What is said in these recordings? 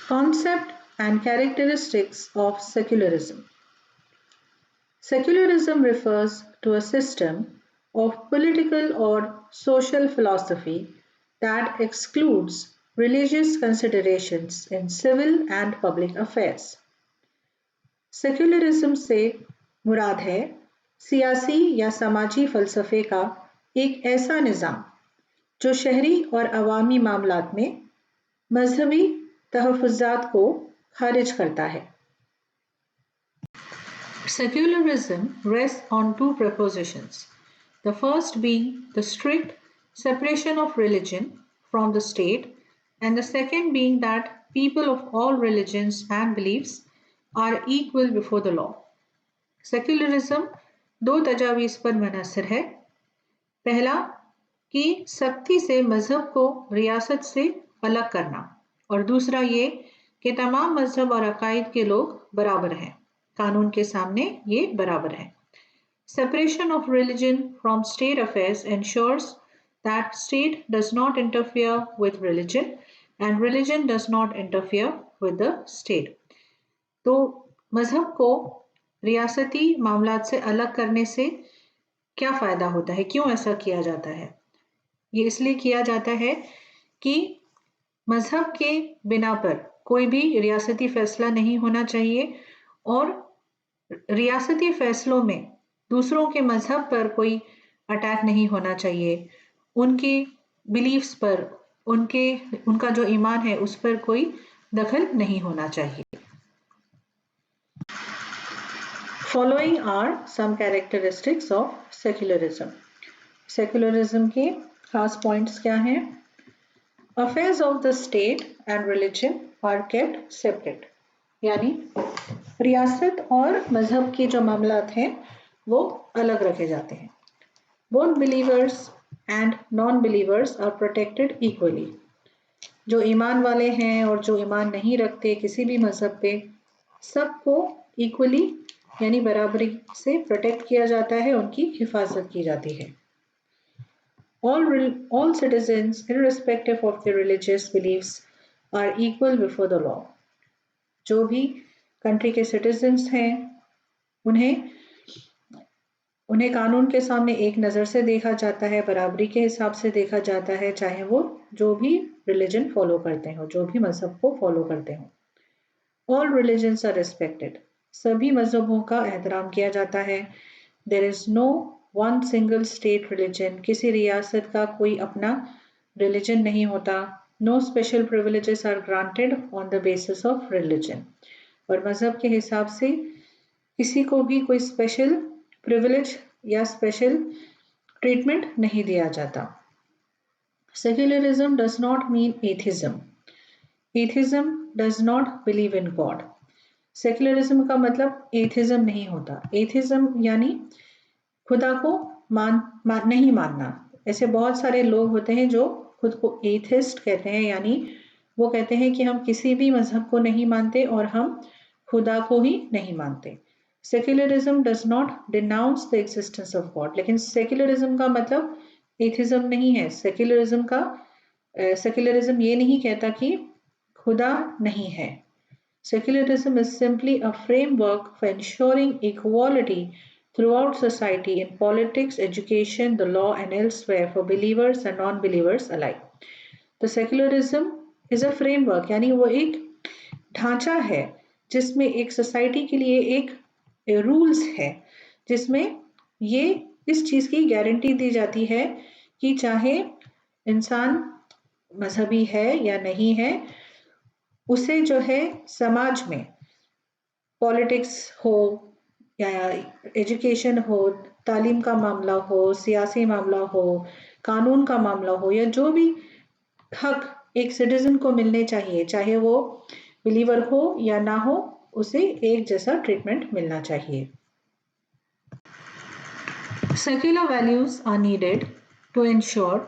Concept and characteristics of secularism. Secularism refers to a system of political or social philosophy that excludes religious considerations in civil and public affairs. Secularism से मुराद है सियासी या समाजी फ़लसफ़े का एक ऐसा निज़ाम जो शहरी और अवामी मामलात में मजहबी तहफ़्फ़ुज़ात को खारिज करता है। Secularism rests on two propositions, the first being the strict separation of religion from the state, and the second being that people of all religions and beliefs are equal before the law. Secularism दो तजावीज़ पर मुनहसर है। पहला कि सख्ती से मजहब को रियासत से अलग करना और दूसरा ये कि तमाम मजहब और अकायद के लोग बराबर हैं, कानून के सामने ये बराबर हैं। Separation of religion from state affairs ensures that state does not interfere with religion and religion does not interfere with the state. तो मजहब को रियासती मामलात से अलग करने से क्या फ़ायदा होता है, क्यों ऐसा किया जाता है? ये इसलिए किया जाता है कि मजहब के बिना पर कोई भी रियासती फ़ैसला नहीं होना चाहिए और रियासती फ़ैसलों में दूसरों के मजहब पर कोई अटैक नहीं होना चाहिए, उनके बिलीफ्स पर, उनका जो ईमान है उस पर कोई दखल नहीं होना चाहिए। Following are some characteristics of secularism. Secularism के खास पॉइंट्स क्या हैं? Affairs of the state and religion are kept separate. यानी रियासत और मजहब के जो मामलात हैं वो अलग रखे जाते हैं। Both believers and non-believers are protected equally. जो ईमान वाले हैं और जो ईमान नहीं रखते किसी भी मजहब पे, सबको इक्वली यानी बराबरी से प्रोटेक्ट किया जाता है, उनकी हिफाजत की जाती है। All citizens, irrespective of their religious beliefs, are equal before the law. जो भी कंट्री के सिटीजन्स हैं उन्हें कानून के सामने एक नज़र से देखा जाता है, बराबरी के हिसाब से देखा जाता है, चाहे वो जो भी रिलीजन फॉलो करते हो, जो भी मजहब को फॉलो करते हो। All religions are respected. सभी मजहबों का एहतराम किया जाता है। There is no one single state religion. किसी रियासत का कोई अपना रिलीजन नहीं होता। No special privileges are granted on the basis of religion. और मजहब के हिसाब से किसी को भी कोई स्पेशल प्रिविलेज या स्पेशल ट्रीटमेंट नहीं दिया जाता। Secularism does not mean atheism. Atheism does not believe in God. Secularism का मतलब एथिज्म नहीं होता। एथिज्म यानी खुदा को नहीं मानना। ऐसे बहुत सारे लोग होते हैं जो खुद को एथिस्ट कहते हैं, यानी वो कहते हैं कि हम किसी भी मजहब को नहीं मानते और हम खुदा को ही नहीं मानते। Secularism does not denounce the existence of God, लेकिन सेक्युलरिज्म का मतलब एथिज्म नहीं है। सेक्युलरिज्म ये नहीं कहता कि खुदा नहीं है। Secularism is simply a framework for ensuring equality throughout society in politics, education, the law, and elsewhere for believers and non-believers alike. तो secularism is a framework, यानी वो एक ढांचा है जिसमें एक सोसाइटी के लिए एक रूल्स है, जिसमें ये इस चीज़ की गारंटी दी जाती है कि चाहे इंसान मजहबी है या नहीं है, उसे जो है समाज में पॉलिटिक्स हो या एजुकेशन हो, तालीम का मामला हो, सियासी मामला हो, कानून का मामला हो, या जो भी हक एक सिटीजन को मिलने चाहिए, चाहे वो बिलीवर हो या ना हो, उसे एक जैसा ट्रीटमेंट मिलना चाहिए। Secular values are needed to ensure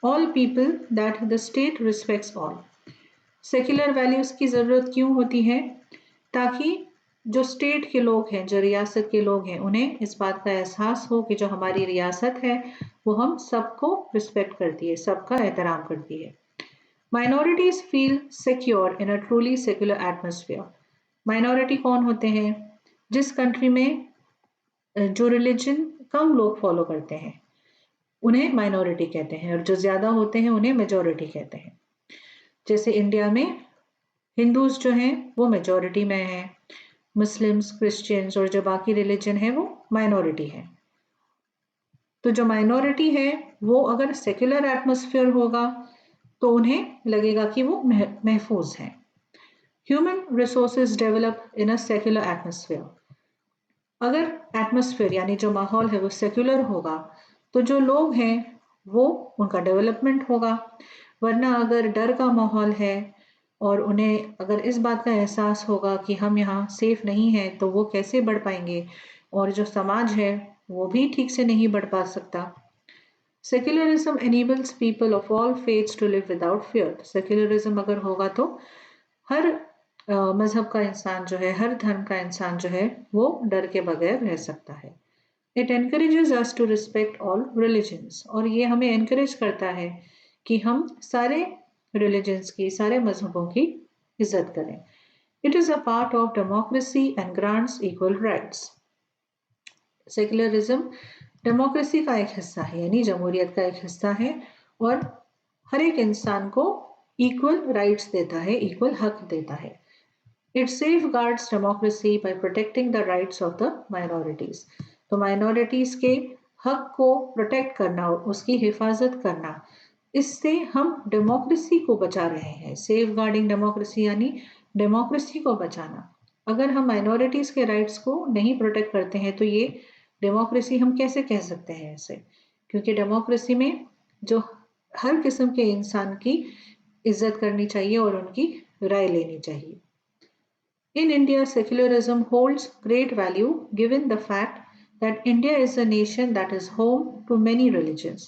all people that the state respects all. Secular values की ज़रूरत क्यों होती है? ताकि जो स्टेट के लोग हैं, जो रियासत के लोग हैं, उन्हें इस बात का एहसास हो कि जो हमारी रियासत है वो हम सबको रिस्पेक्ट करती है, सबका एहतराम करती है। Minorities feel secure in a truly secular atmosphere. Minority कौन होते हैं? जिस कंट्री में जो रिलीजन कम लोग फॉलो करते हैं उन्हें माइनॉरिटी कहते हैं, और जो ज्यादा होते हैं उन्हें मेजॉरिटी कहते हैं। जैसे इंडिया में हिंदूज जो हैं वो मेजॉरिटी में हैं, मुस्लिम्स, क्रिश्चियंस और जो बाकी रिलीजन है वो माइनॉरिटी है। तो जो माइनॉरिटी है वो अगर सेक्युलर एटमॉस्फेयर होगा तो उन्हें लगेगा कि वो महफूज हैं। Human resources develop in a secular atmosphere. अगर एटमॉस्फेयर यानी जो माहौल है वो सेक्युलर होगा तो जो लोग हैं वो उनका डेवलपमेंट होगा। वरना अगर डर का माहौल है और उन्हें अगर इस बात का एहसास होगा कि हम यहाँ सेफ नहीं हैं तो वो कैसे बढ़ पाएंगे, और जो समाज है वो भी ठीक से नहीं बढ़ पा सकता। Secularism enables people of all faiths to live without fear। Secularism अगर होगा तो हर मजहब का इंसान जो है, हर धर्म का इंसान जो है वो डर के बगैर रह सकता है। It encourages us to respect all religions। और ये हमें encourage करता है कि हम सारे religions की, सारे मजहबों की इज्जत करें। It is a part of democracy and grants equal rights। Secularism democracy का एक हिस्सा है, यानी जमहूरियत का एक हिस्सा है, और हर एक इंसान को इक्वल राइट्स देता है, इक्वल हक देता है। It safeguards democracy by protecting the rights of the minorities. तो माइनॉरिटीज के हक को प्रोटेक्ट करना, उसकी हिफाजत करना, इससे हम डेमोक्रेसी को बचा रहे हैं। सेफ गार्डिंग डेमोक्रेसी यानी डेमोक्रेसी को बचाना। अगर हम माइनॉरिटीज के राइट्स को नहीं प्रोटेक्ट करते हैं तो ये डेमोक्रेसी हम कैसे कह सकते हैं ऐसे, क्योंकि डेमोक्रेसी में जो हर किस्म के इंसान की इज्जत करनी चाहिए और उनकी राय लेनी चाहिए। In India, secularism holds great value given the fact that India is a nation that is home to many religions।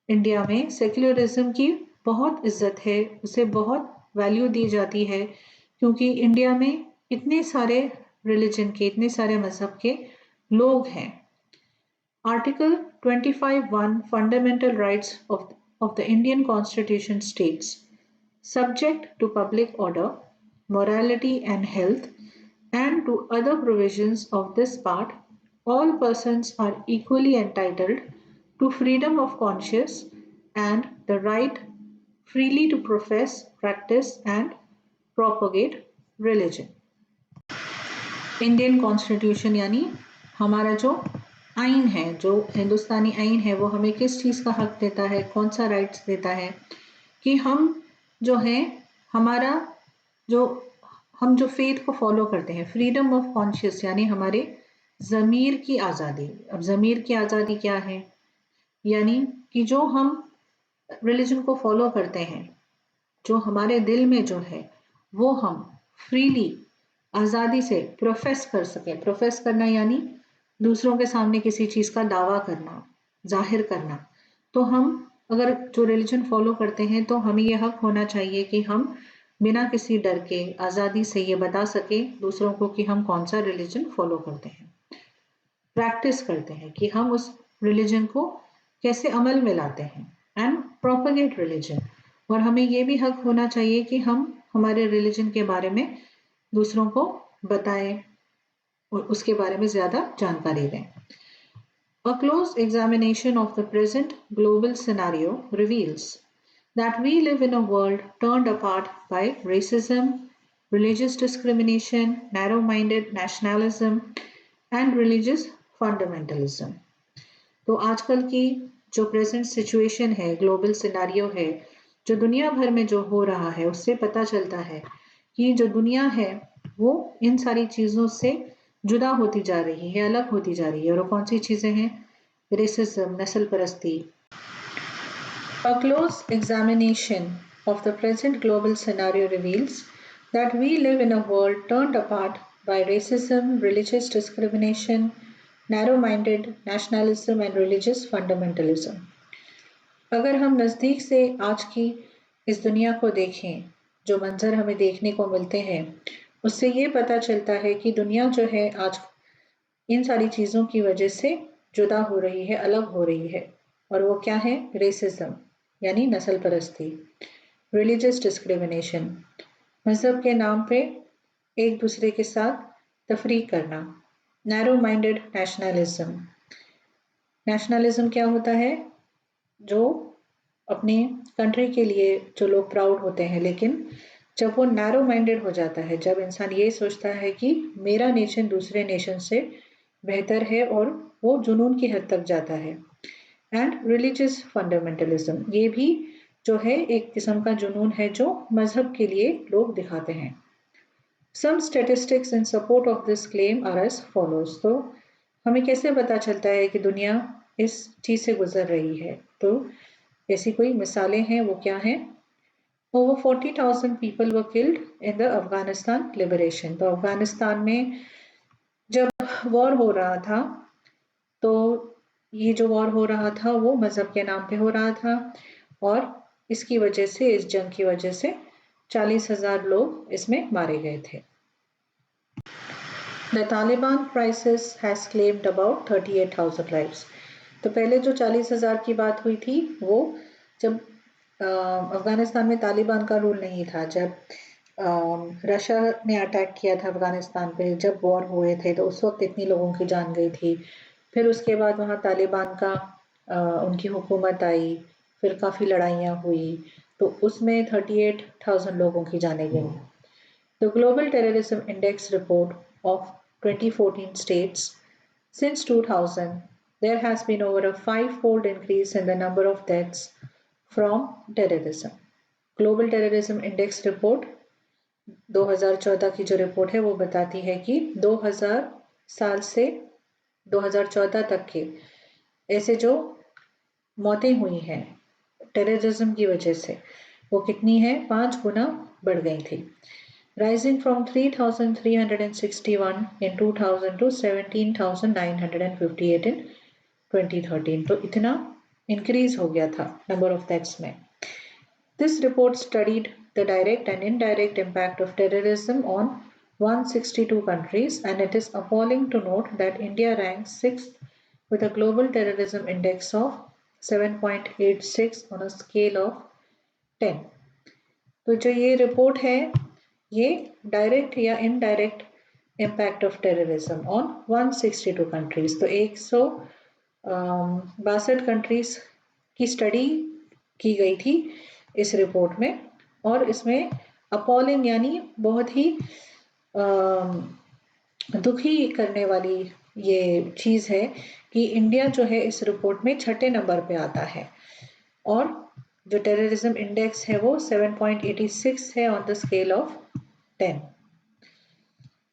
India में सेक्युलरिज्म की बहुत इज्जत है, उसे बहुत वैल्यू दी जाती है, क्योंकि इंडिया में इतने सारे रिलीजन के, इतने सारे मजहब के लोग हैं। Article 25(1) Fundamental Rights of the Indian Constitution states, subject to public order, morality and health, and to other provisions of this part, all persons are equally entitled to freedom of conscience and the right freely to profess, practice, and propagate religion। Indian constitution यानी हमारा जो आइन है, जो हिंदुस्तानी आइन है, वो हमें किस चीज़ का हक देता है, कौन सा राइट्स देता है कि हम जो है हमारा जो हम जो फेथ को फॉलो करते हैं, फ्रीडम ऑफ कॉन्शियस यानी हमारे ज़मीर की आज़ादी। अब ज़मीर की आज़ादी क्या है? यानी कि जो हम रिलीजन को फॉलो करते हैं, जो हमारे दिल में जो है वो हम फ्रीली, आज़ादी से प्रोफेस कर सकें। प्रोफेस करना यानी दूसरों के सामने किसी चीज़ का दावा करना, जाहिर करना। तो हम अगर जो रिलीजन फॉलो करते हैं तो हमें यह हक होना चाहिए कि हम बिना किसी डर के आज़ादी से ये बता सके दूसरों को कि हम कौन सा रिलीजन फॉलो करते हैं, प्रैक्टिस करते हैं कि हम उस रिलीजन को कैसे अमल में लाते हैं, एंड प्रोपेगेट रिलीजन। और हमें ये भी हक होना चाहिए कि हम हमारे रिलीजन के बारे में दूसरों को बताएं और उसके बारे में ज़्यादा जानकारी दें। A close examination of the present global scenario reveals that we live in a world turned apart by racism, religious discrimination, narrow-minded nationalism, and religious fundamentalism। तो आजकल की जो प्रेजेंट सिचुएशन है, ग्लोबल सिनारियो है, जो दुनिया भर में जो हो रहा है, उससे पता चलता है कि जो दुनिया है वो इन सारी चीज़ों से जुदा होती जा रही है, अलग होती जा रही है। और वो कौन सी चीज़ें हैं? रेसिज्म, नस्ल परस्ती। A close examination of the present global scenario reveals that we live in a world turned apart by racism, religious discrimination, narrow-minded nationalism and religious fundamentalism। अगर हम नज़दीक से आज की इस दुनिया को देखें, जो मंजर हमें देखने को मिलते हैं, उससे ये पता चलता है कि दुनिया जो है आज इन सारी चीज़ों की वजह से जुदा हो रही है, अलग हो रही है। और वो क्या है? रेसिज्म यानी नस्ल परस्ती, रिलीजियस डिस्क्रिमिनेशन, मजहब के नाम पे एक दूसरे के साथ तफरीक करना। नैरो माइंडेड नेशनलिज्म, नेशनलिज्म क्या होता है? जो अपने कंट्री के लिए जो लोग प्राउड होते हैं, लेकिन जब वो नैरो माइंडेड हो जाता है, जब इंसान ये सोचता है कि मेरा नेशन दूसरे नेशन से बेहतर है और वो जुनून की हद तक जाता है। एंड रिलीजियस फंडामेंटलिज्म, ये भी जो है एक किस्म का जुनून है जो मजहब के लिए लोग दिखाते हैं। Some statistics in support of this claim are as follows. तो हमें कैसे पता चलता है कि दुनिया इस चीज से गुजर रही है? तो ऐसी कोई मिसालें हैं, वो क्या हैं? Over 40,000 people were killed in the Afghanistan liberation. तो अफगानिस्तान में जब वॉर हो रहा था, तो ये जो वॉर हो रहा था वो मजहब के नाम पे हो रहा था, और इसकी वजह से, इस जंग की वजह से 40,000 लोग इसमें मारे गए थे। The Taliban crisis has claimed about 38,000 lives. तो पहले जो 40,000 की बात हुई थी वो जब अफगानिस्तान में तालिबान का रूल नहीं था, जब रशिया ने अटैक किया था अफगानिस्तान पे, जब वॉर हुए थे, तो उस वक्त इतनी लोगों की जान गई थी। फिर उसके बाद वहाँ तालिबान का उनकी हुकूमत आई, फिर काफ़ी लड़ाइयाँ हुई, तो उसमें 38,000 लोगों की जानें गई। The Global Terrorism Index report of 2014 states, since 2000, there has been over a five-fold increase in the number of deaths from terrorism. Global Terrorism Index report 2014 की जो रिपोर्ट है वो बताती है कि 2000 साल से 2014 तक के ऐसे जो मौतें हुई हैं टेररिज्म की वजह से, वो कितनी है? 5 गुना बढ़ गई थी, rising from 3,361 in 2000 to 17,958 in 2013. तो इतना इंक्रीज हो गया था नंबर ऑफ डेथ्स में। This report studied the direct and indirect impact of terrorism on 162 countries, and it is appalling to note that India ranks 6th with a global terrorism index of 7.86 on a scale of 10. तो जो ये report है ये direct या indirect impact of terrorism on 162 countries, तो 162 countries की study की गई थी इस रिपोर्ट में, और इसमें अपॉलिंग यानी बहुत ही दुखी करने वाली ये चीज है कि इंडिया जो है इस रिपोर्ट में 6ठे नंबर पे आता है, और जो टेररिज्म इंडेक्स है वो 7.86 है on the scale of 10.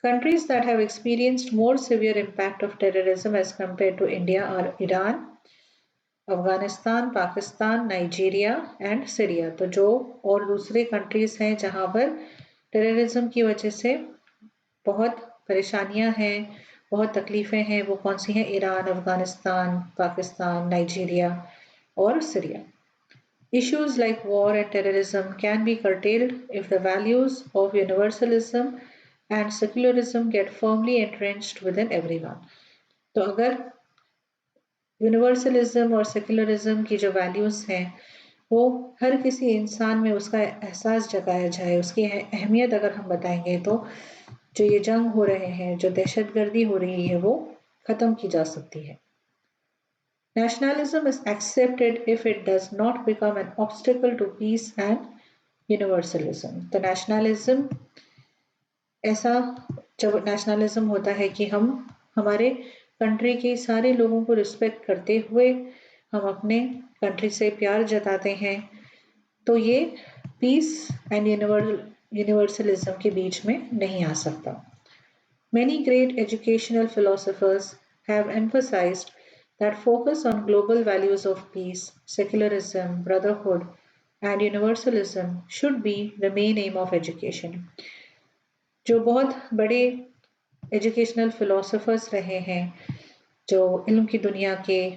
Countries that have experienced more severe impact of terrorism as compared to India are Iran, Afghanistan, Pakistan, Nigeria and Syria. तो जो और दूसरे कंट्रीज हैं जहां पर टेररिज्म की वजह से बहुत परेशानियां हैं, बहुत तकलीफें हैं, वो कौन सी हैं? ईरान, अफगानिस्तान, पाकिस्तान, नाइजीरिया और Syria. Issues like war and terrorism can be curtailed if the values of universalism and secularism get firmly entrenched within everyone. तो अगर यूनिवर्सलिज्म और सेक्युलरिज्म की जो वैल्यूज हैं वो हर किसी इंसान में उसका एहसास जगाया जाए, उसकी अहमियत अगर हम बताएंगे, तो जो ये जंग हो रहे हैं, जो दहशतगर्दी हो रही है, वो खत्म की जा सकती है। Nationalism is accepted if it does not become an obstacle to peace and universalism. तो nationalism ऐसा, जब nationalism होता है कि हम हमारे कंट्री के सारे लोगों को रिस्पेक्ट करते हुए हम अपने कंट्री से प्यार जताते हैं, तो ये पीस एंड यूनिवर्सलिज्म के बीच में नहीं आ सकता। Many great educational philosophers have emphasized that focus on global values of peace, secularism, brotherhood, and universalism should be the main aim of education. जो बहुत बड़े एजुकेशनल फिलोसफर्स रहे हैं, जो इल्म की दुनिया के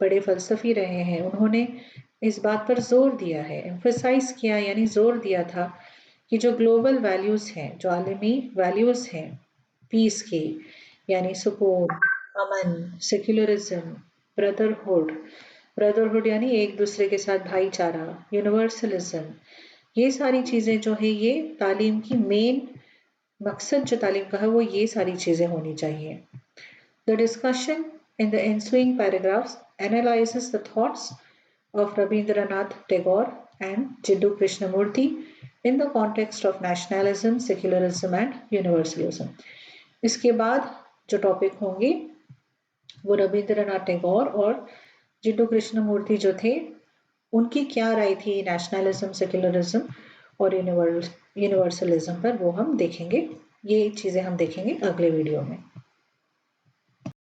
बड़े फलसफी रहे हैं, उन्होंने इस बात पर जोर दिया है, एम्फसाइज किया यानी जोर दिया था कि जो ग्लोबल वैल्यूज हैं, जो आलमी वैल्यूज हैं पीस की, यानी सुकून, अमन, सेक्युलरिज्म, ब्रदरहुड, ब्रदरहुड यानी एक दूसरे के साथ भाईचारा, यूनिवर्सलिज्म, ये सारी चीज़ें जो है ये तालीम की मेन मकसद जो तालीम का है वो ये सारी चीज़ें होनी चाहिए। The discussion in the ensuing paragraphs analyzes the thoughts of Rabindranath Tagore and Jiddu Krishnamurti in the context of nationalism, secularism and universalism. इसके बाद जो टॉपिक होंगे वो रविंद्रनाथ टैगोर और जिड्डू कृष्णमूर्ति जो थे उनकी क्या राय थी नेशनलिज्म, सेक्युलरिज्म और यूनिवर्सलिज्म पर, वो हम देखेंगे। ये चीज़ें हम देखेंगे अगले वीडियो में।